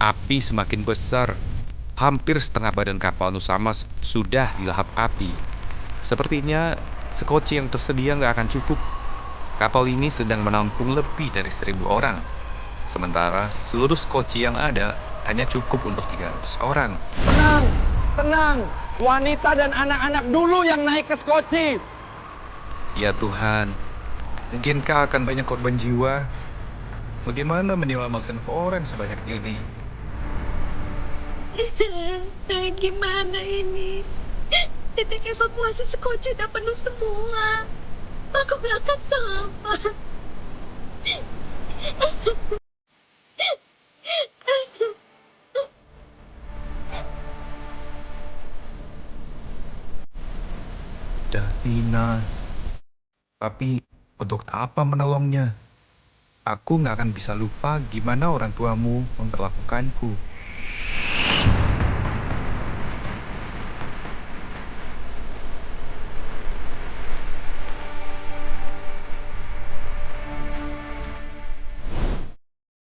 Api semakin besar. Hampir setengah badan kapal Nusama sudah dilahap api. Sepertinya sekoci yang tersedia nggak akan cukup. Kapal ini sedang menampung lebih dari 1.000 orang. Sementara seluruh sekoci yang ada hanya cukup untuk 300 orang. Tenang, tenang. Wanita dan anak-anak dulu yang naik ke skoci. Ya Tuhan, mungkinkah akan banyak korban jiwa? Bagaimana menyelamatkan orang sebanyak ini? Gimana ini? Titik evakuasi Sekoci udah penuh semua. Aku gak akan selamat. Davina, tapi untuk apa menolongnya? Aku nggak akan bisa lupa gimana orang tuamu memperlakukanku.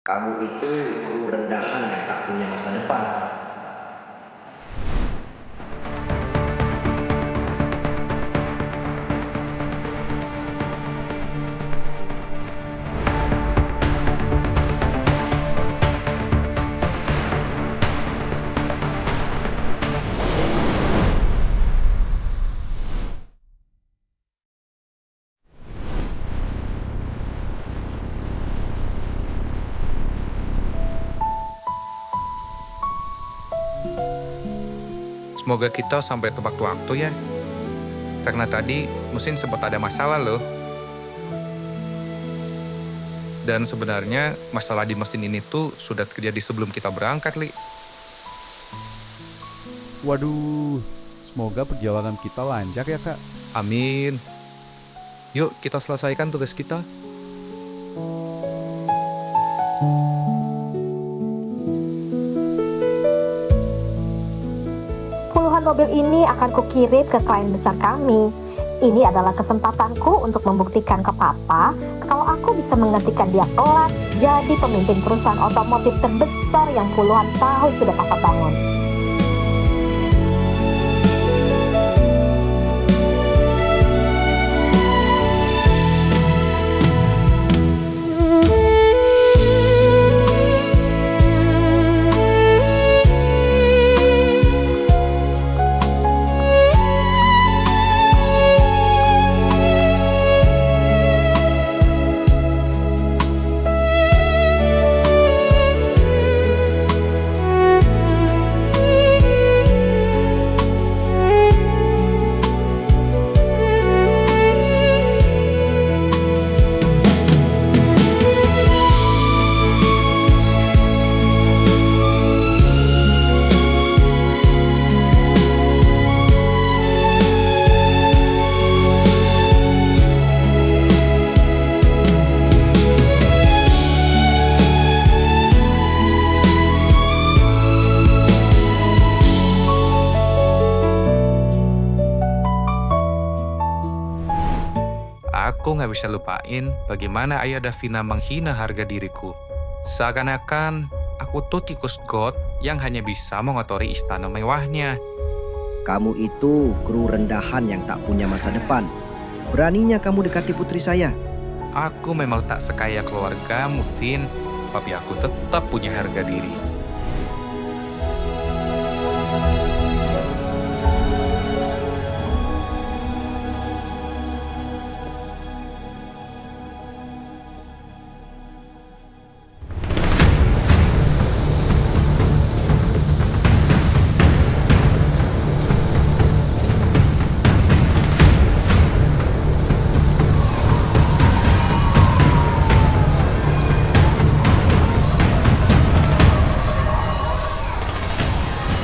Kamu itu kru rendahan yang tak punya masa depan. Semoga kita sampai tepat waktu ya. Karena tadi mesin sempat ada masalah loh. Dan sebenarnya masalah di mesin ini tuh sudah terjadi sebelum kita berangkat, Li. Waduh, semoga perjalanan kita lancar ya Kak. Amin. Yuk kita selesaikan tugas kita. Puluhan mobil ini akan kukirim ke klien besar kami. Ini adalah kesempatanku untuk membuktikan ke Papa kalau aku bisa menggantikan dia kelak jadi pemimpin perusahaan otomotif terbesar yang puluhan tahun sudah Papa bangun. Aku nggak bisa lupain bagaimana ayah Davina menghina harga diriku. Seakan-akan aku tuh tikus god yang hanya bisa mengotori istana mewahnya. Kamu itu kru rendahan yang tak punya masa depan. Beraninya kamu dekati putri saya. Aku memang tak sekaya keluargamu, Vin. Tapi aku tetap punya harga diri.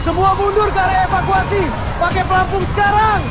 Semua mundur ke area evakuasi. Pakai pelampung sekarang.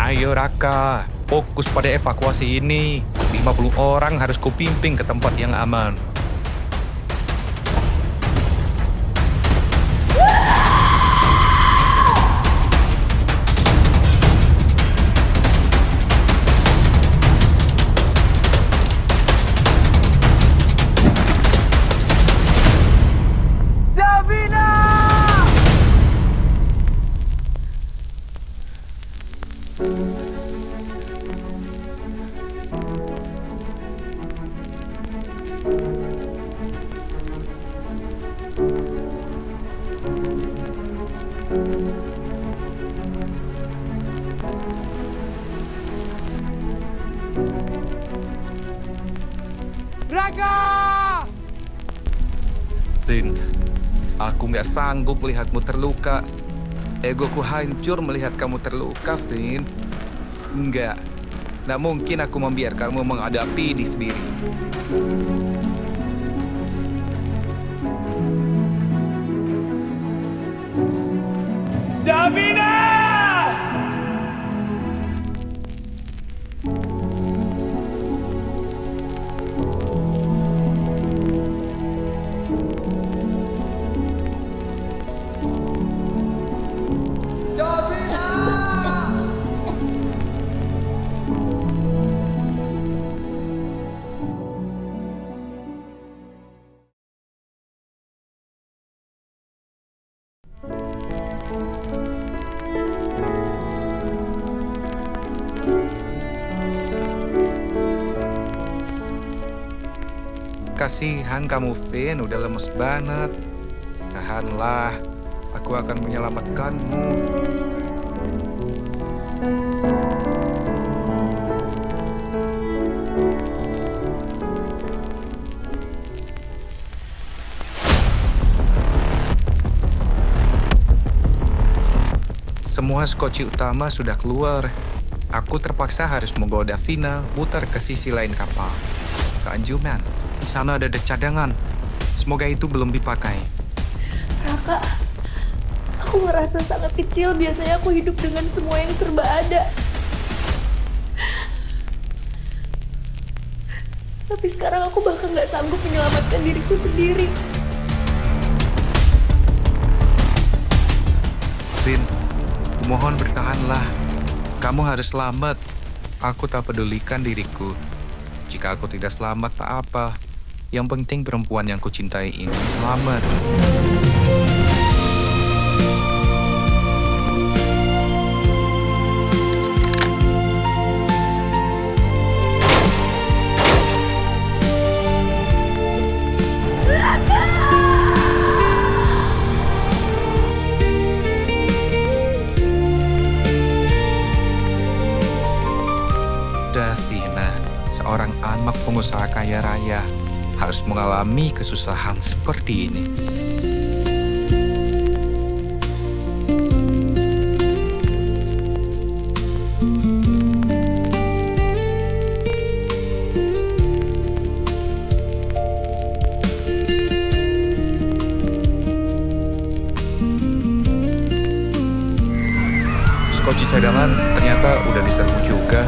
Ayo Raka, fokus pada evakuasi ini. 50 orang harus kupimpin ke tempat yang aman. Sin, aku nggak sanggup melihatmu terluka. Egoku hancur melihat kamu terluka, Vin. Nggak mungkin aku membiarkanmu menghadapi ini sendiri. Kasihan kamu, Vin, udah lemes banget. Tahanlah, aku akan menyelamatkanmu. Semua skoci utama sudah keluar. Aku terpaksa harus menggoda Davina putar ke sisi lain kapal. Ke Anjuman. Di sana ada cadangan. Semoga itu belum dipakai. Raka, aku ngerasa sangat kecil. Biasanya aku hidup dengan semua yang serba ada. Tapi sekarang aku bahkan gak sanggup menyelamatkan diriku sendiri. Sin, mohon bertahanlah. Kamu harus selamat. Aku tak pedulikan diriku. Jika aku tidak selamat, tak apa. Yang penting perempuan yang kucintai ini selamat. Davina, seorang anak pengusaha kaya raya, harus mengalami kesusahan seperti ini. Skoci cadangan ternyata udah diserbu juga,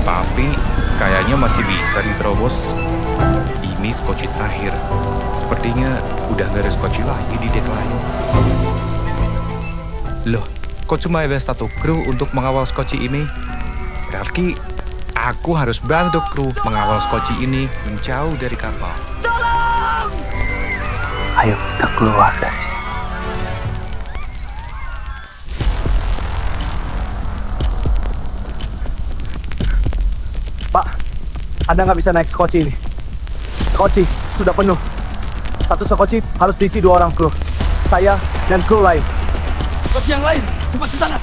tapi kayaknya masih bisa diterobos. Ini skoci terakhir. Sepertinya udah gak ada skoci lagi di dek lain. Loh, kok cuma ada satu kru untuk mengawal skoci ini? Berarti aku harus bantu kru mengawal skoci ini menjauh dari kapal. Ayo kita keluar dari sini. Pak, Anda nggak bisa naik skoci ini. Skoci sudah penuh. Satu skoci harus diisi 2 orang kru. Saya dan kru lain. Skoci yang lain, cepat ke sana.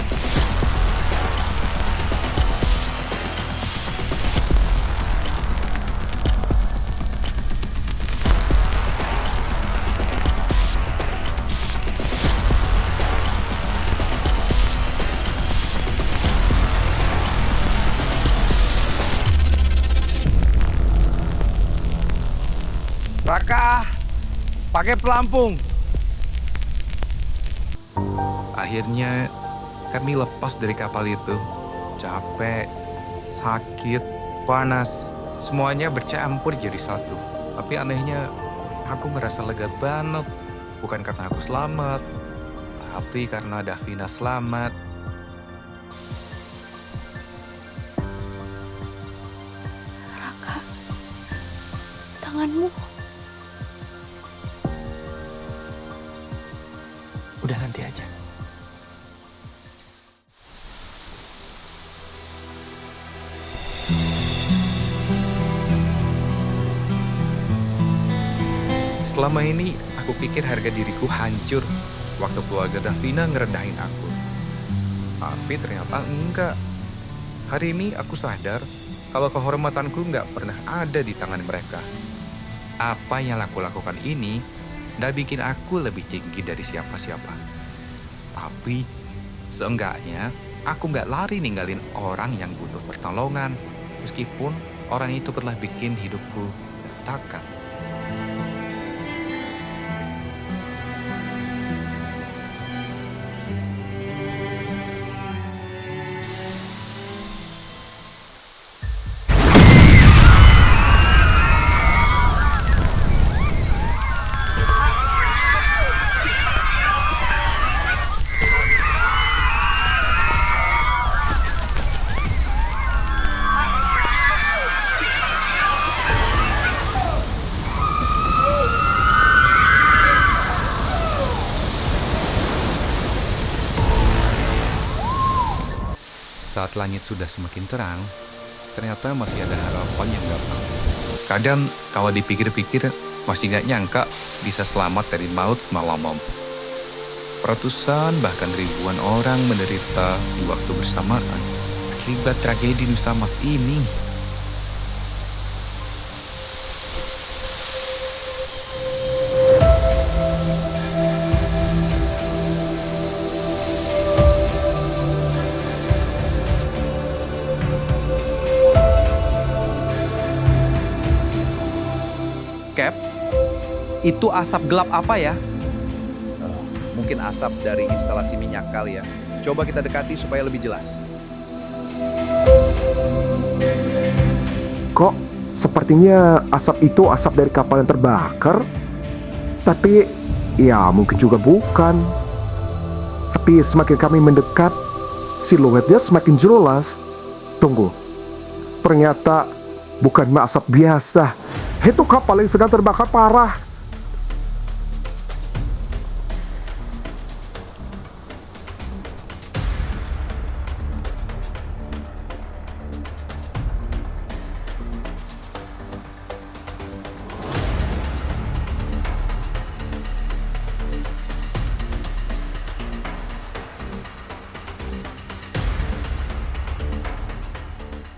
Raka, pakai pelampung. Akhirnya kami lepas dari kapal itu. capek, sakit, panas, semuanya bercampur jadi satu. Tapi anehnya, aku merasa lega banget. Bukan karena aku selamat, tapi karena Davina selamat. Raka, tanganmu. Udah nanti aja. Selama ini, aku pikir harga diriku hancur waktu keluarga Davina ngerendahin aku. Tapi ternyata enggak. Hari ini aku sadar kalau kehormatanku nggak pernah ada di tangan mereka. Apa yang aku lakukan ini nggak bikin aku lebih tinggi dari siapa-siapa. Tapi seenggaknya aku nggak lari ninggalin orang yang butuh pertolongan. Meskipun orang itu pernah bikin hidupku berantakan. Saat langit sudah semakin terang, ternyata masih ada harapan yang datang. Kadang kalau dipikir-pikir, masih gak nyangka bisa selamat dari maut semalam. Ratusan bahkan ribuan orang menderita di waktu bersamaan akibat tragedi Nusa Mas ini. Cap, itu asap gelap apa ya? Mungkin asap dari instalasi minyak kali ya. Coba kita dekati supaya lebih jelas. Kok sepertinya asap itu asap dari kapal yang terbakar? Tapi ya mungkin juga bukan. Tapi semakin kami mendekat, siluetnya semakin jelas. Tunggu, ternyata bukan asap biasa. Itu kapal yang sedang terbakar parah.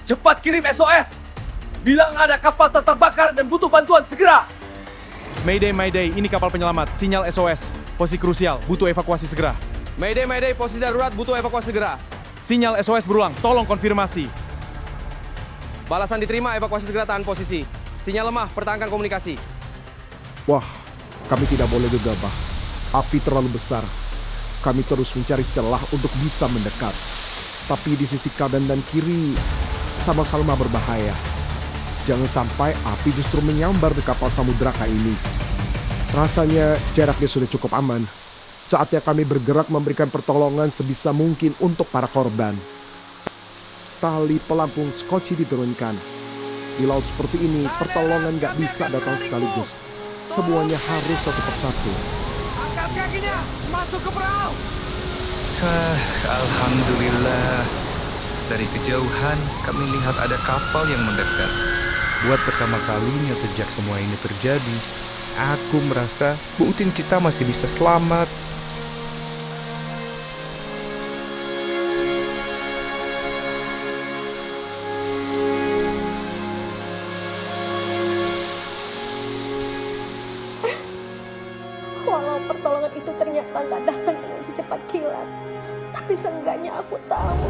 Cepat kirim SOS! Bilang ada kapal terbakar dan butuh bantuan segera! Mayday, Mayday, ini kapal penyelamat. Sinyal SOS. Posisi krusial, butuh evakuasi segera. Mayday, Mayday, posisi darurat, butuh evakuasi segera. Sinyal SOS berulang, tolong konfirmasi. Balasan diterima, evakuasi segera, tahan posisi. Sinyal lemah, pertahankan komunikasi. Wah, kami tidak boleh gegabah. Api terlalu besar. Kami terus mencari celah untuk bisa mendekat. Tapi di sisi kanan dan kiri sama-sama berbahaya. Jangan sampai api justru menyambar di kapal Samudraka ini. Rasanya jaraknya sudah cukup aman. Saatnya kami bergerak memberikan pertolongan sebisa mungkin untuk para korban. Tali pelampung skoci diturunkan. Di laut seperti ini, pertolongan gak bisa datang sekaligus. Semuanya harus satu persatu. Angkat kakinya! Masuk ke perahu! Alhamdulillah. Dari kejauhan, kami lihat ada kapal yang mendekat. Buat pertama kalinya sejak semua ini terjadi, aku merasa mungkin kita masih bisa selamat. Walau pertolongan itu ternyata gak datang dengan secepat kilat, tapi seenggaknya aku tahu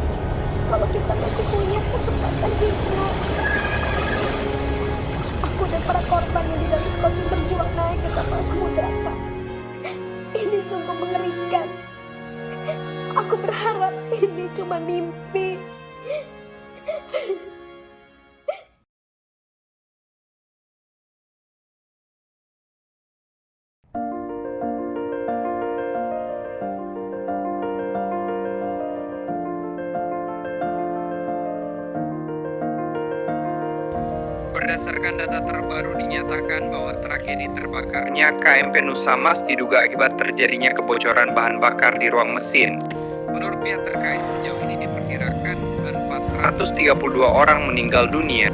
kalau kita masih punya kesempatan hidup. Aku dan para korban yang di dalam skoci berjuang naik ke kapal Samudraka. Ini sungguh mengerikan. Aku berharap ini cuma mimpi. Berdasarkan data terbaru dinyatakan bahwa tragedi terbakarnya KMP Nusamas diduga akibat terjadinya kebocoran bahan bakar di ruang mesin. Menurut pihak terkait, sejauh ini diperkirakan 432 orang meninggal dunia.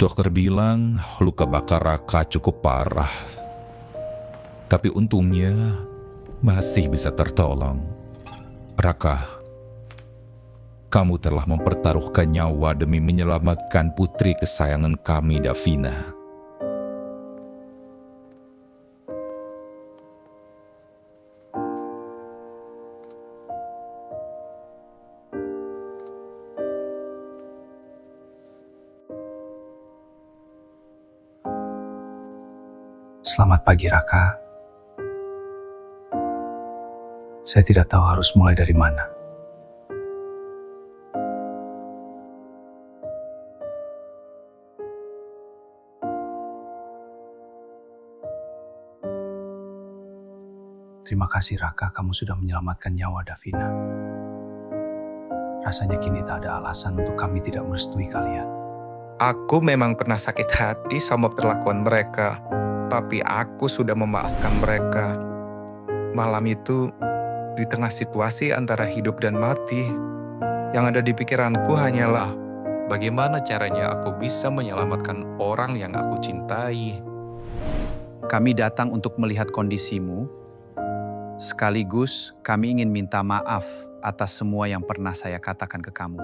Dokter bilang luka bakar Raka cukup parah. Tapi untungnya masih bisa tertolong. Raka, kamu telah mempertaruhkan nyawa demi menyelamatkan putri kesayangan kami, Davina. Selamat pagi, Raka. Saya tidak tahu harus mulai dari mana. Terima kasih, Raka, kamu sudah menyelamatkan nyawa Davina. Rasanya kini tak ada alasan untuk kami tidak merestui kalian. Aku memang pernah sakit hati sama perlakuan mereka, tapi aku sudah memaafkan mereka. Malam itu, di tengah situasi antara hidup dan mati, yang ada di pikiranku hanyalah bagaimana caranya aku bisa menyelamatkan orang yang aku cintai. Kami datang untuk melihat kondisimu, sekaligus kami ingin minta maaf atas semua yang pernah saya katakan ke kamu.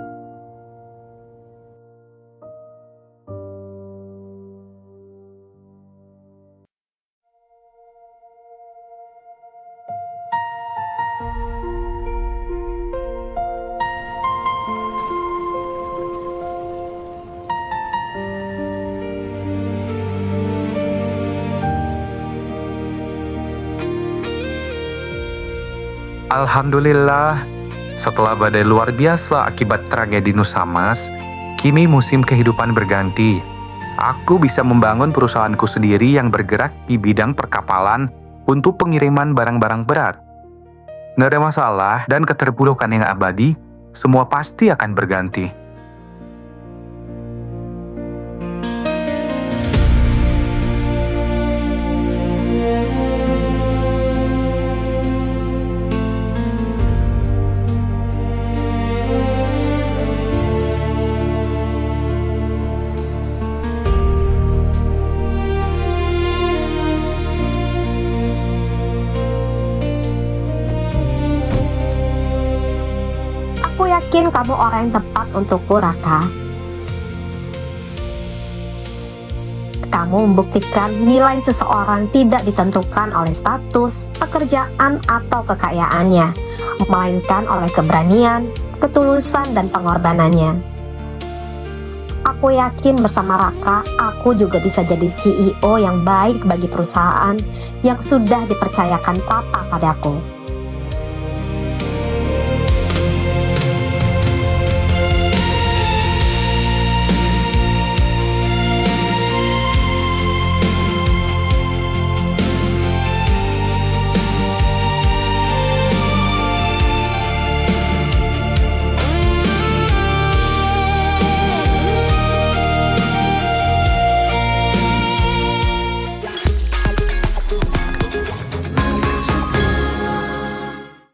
Alhamdulillah, setelah badai luar biasa akibat tragedi Nusamas, kini musim kehidupan berganti. Aku bisa membangun perusahaanku sendiri yang bergerak di bidang perkapalan untuk pengiriman barang-barang berat. Nggak ada masalah dan keterpurukan yang abadi, semua pasti akan berganti. Aku yakin kamu orang yang tepat untukku, Raka. Kamu membuktikan nilai seseorang tidak ditentukan oleh status, pekerjaan, atau kekayaannya, melainkan oleh keberanian, ketulusan, dan pengorbanannya. Aku yakin bersama Raka, aku juga bisa jadi CEO yang baik bagi perusahaan yang sudah dipercayakan Papa padaku.